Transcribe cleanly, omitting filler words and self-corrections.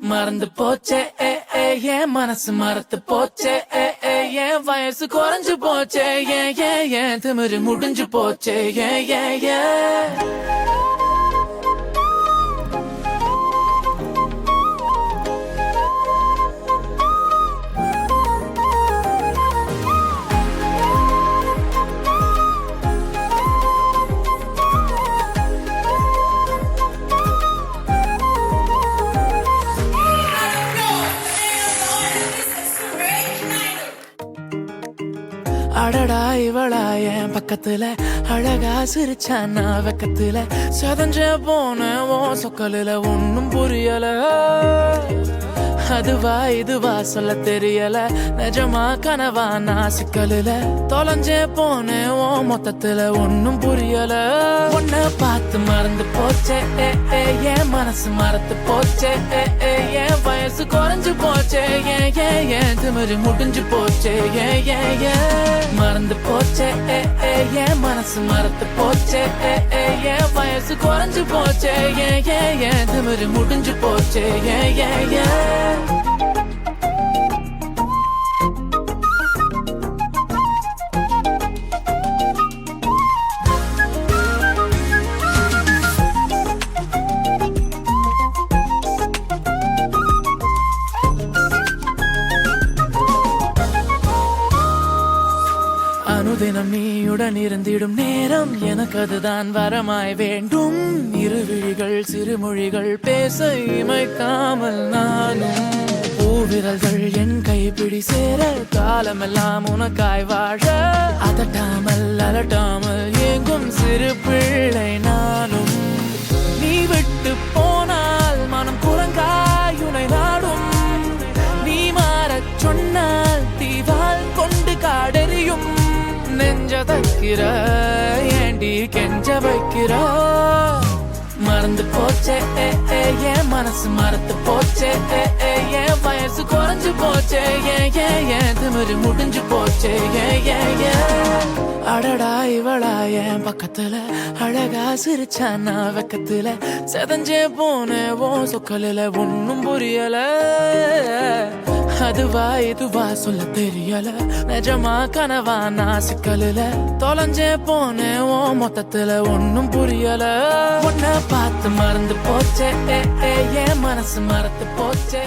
மறந்து போச்சே ஏன் மனசு மறந்து போச்சே ஏன் வயசு குறைஞ்சு போச்சே ஏன் திமிரு முடிஞ்சு போச்சே ஏன் அடடா இவளா என் பக்கத்துல அழகா சிரிச்சானா வெக்கத்துல சதஞ்ச போன ஓ சொக்கலில ஒன்னும் புரியல அதுவா இதுவா சொல்ல தெரியல நிஜமா கனவா நான் சிக்கலில தொலைஞ்சே போன ஓ மொத்தத்துல ஒன்னும் புரியல உன்னை பார்த்து மறந்து போச்சே ஏன் மனசு மறந்து போச்சே ஏன் வயசு குறைஞ்சு போச்சே ஏன் திமிரு முடிஞ்சு போச்சே ஏன் மறந்து போச்சே ஏன் மனசு மறந்து போச்சே ஏன் வயசு குறைஞ்சு போச்சே ஏன் திமிரு முடிஞ்சு போச்சே ஏன் அனுதினம் நீயுடன் இருந்திடும் நேரம் எனக்கு அதுதான் வரமாய் வேண்டும் இருவிழிகள் சிறுமொழிகள் பேச இமைக்காமல் நானும் பூவிரல்கள் என் கைப்பிடி சேர காலமெல்லாம் உனக்காய் வாழ அதட்டாமல் அலட்டாமல் ஏங்கும் சிறு பிள்ளை நானும் நீ விட்டு போனால் மனம் குரங்காயுனை நாடும் நீ மாறச் சொன்னால் தீவால் கொண்டு காடெறியும் நெஞ்ச தைக்கிற ஏண்டி கெஞ்ச வைக்கிற மறந்து போச்சே ஏன் மனசு மறந்து போச்சே ஏன் வயசு குறைஞ்சு போச்சே ஏன் திமிரு முடிஞ்சு போச்சே அடடா இவளா என் பக்கத்துல அழகா சிரிச்சானா வெக்கத்துல செதஞ்சே போன ஓ சொக்கலில ஒன்னும் புரியல அதுவா இதுவா சொல்ல தெரியல நிஜமா கனவா நான் சிக்கலில தொலைஞ்சே போன ஓ மொத்தத்துல ஒன்னும் புரியல உன்னை பார்த்து மறந்து போச்சே ஏன் மனசு மறந்து போச்சே